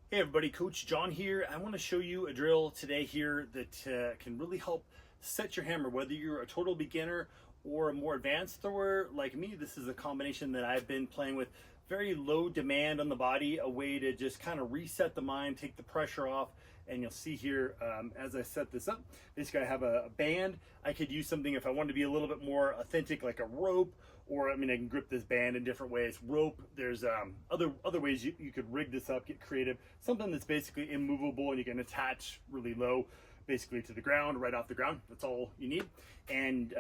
Hey everybody, Coach John here. I want to show you a drill today here that can really help set your hammer, whether you're a total beginner or a more advanced thrower like me. This is a combination that I've been playing with. Very low demand on the body, a way to just kind of reset the mind, take the pressure off. And you'll see here, as I set this up, basically I have a band. I could use something if I wanted to be a little bit more authentic, like a rope, or I can grip this band in different ways. Rope, there's other ways you could rig this up, get creative. Something that's basically immovable and you can attach really low, basically to the ground, right off the ground. That's all you need. And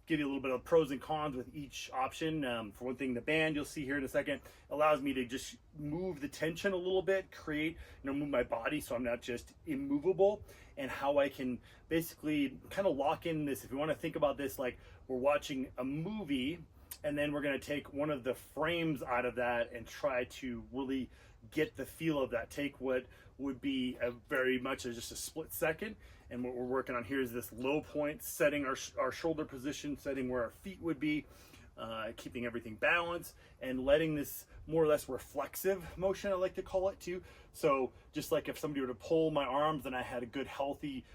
give you a little bit of pros and cons with each option. For one thing, the band you'll see here in a second allows me to just move the tension a little bit, create, move my body so I'm not just immovable, and how I can basically kind of lock in this. If you want to think about this like we're watching a movie, and then we're going to take one of the frames out of that and try to really get the feel of that. Take what would be a very much as just a split second, and what we're working on here is this low point, setting our shoulder position, setting where our feet would be, keeping everything balanced, and letting this more or less reflexive motion, I like to call it too. So just like if somebody were to pull my arms and I had a good healthy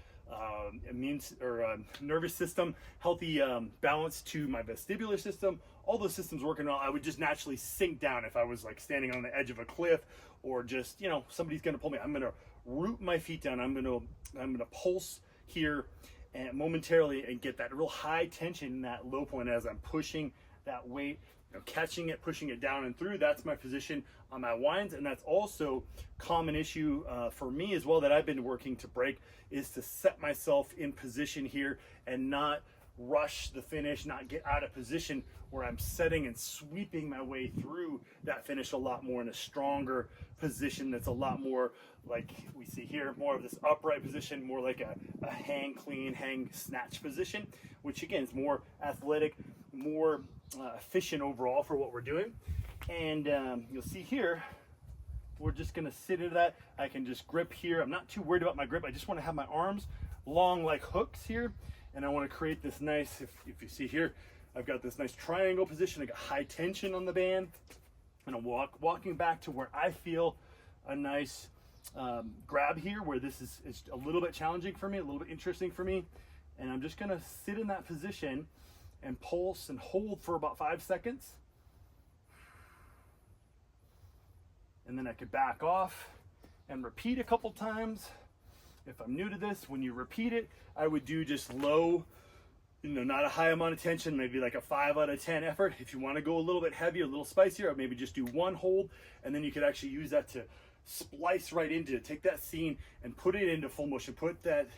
nervous system, healthy balance to my vestibular system, all those systems working well, I would just naturally sink down. If I was like standing on the edge of a cliff, or just somebody's gonna pull me, I'm gonna root my feet down. I'm gonna pulse here and momentarily and get that real high tension in that low point as I'm pushing that weight, catching it, pushing it down and through. That's my position on my winds. And that's also common issue for me as well that I've been working to break, is to set myself in position here and not rush the finish, not get out of position where I'm setting and sweeping my way through that finish a lot more in a stronger position. That's a lot more like we see here, more of this upright position, more like a hang clean, hang snatch position, which again is more athletic, more efficient overall for what we're doing. And you'll see here, we're just gonna sit into that. I can just grip here. I'm not too worried about my grip. I just wanna have my arms long like hooks here. And I wanna create this nice, if you see here, I've got this nice triangle position. I got high tension on the band. And I'm walking back to where I feel a nice grab here, where this is a little bit challenging for me, a little bit interesting for me. And I'm just gonna sit in that position and pulse and hold for about 5 seconds. And then I could back off and repeat a couple times. If I'm new to this, when you repeat it, I would do just low, not a high amount of tension, maybe like a 5 out of 10 effort. If you want to go a little bit heavier, a little spicier, or maybe just do one hold, and then you could actually use that to splice right into it. Take that scene and put it into full motion. Put that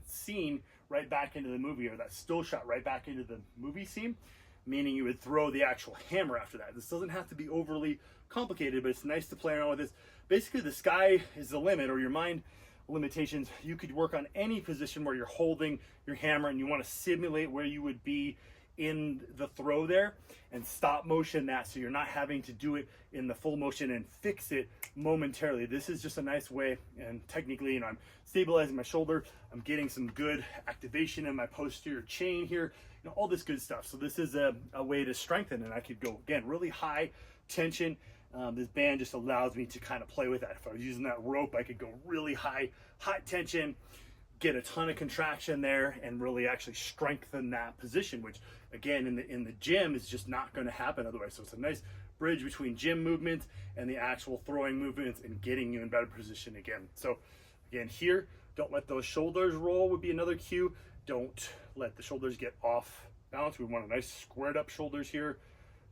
scene right back into the movie, or that still shot right back into the movie scene, meaning you would throw the actual hammer after that. This doesn't have to be overly complicated, but it's nice to play around with this. Basically, the sky is the limit, or your mind limitations. You could work on any position where you're holding your hammer and you want to simulate where you would be in the throw there, and stop motion that so you're not having to do it in the full motion and fix it momentarily. This is just a nice way, and technically, I'm stabilizing my shoulder, I'm getting some good activation in my posterior chain here, all this good stuff. So this is a way to strengthen, and I could go again really high tension. This band just allows me to kind of play with that. If I was using that rope, I could go really high tension, get a ton of contraction there, and really actually strengthen that position, which again in the gym is just not going to happen otherwise. So it's a nice bridge between gym movements and the actual throwing movements and getting you in better position again. So again here, don't let those shoulders roll would be another cue. Don't let the shoulders get off balance. We want a nice squared up shoulders here.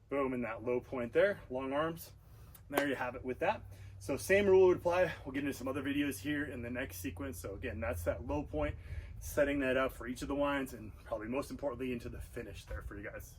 Boom, in that low point there, long arms. And there you have it with that. So same rule would apply. We'll get into some other videos here in the next sequence. So again, that's that low point, setting that up for each of the winds, and probably most importantly into the finish there for you guys.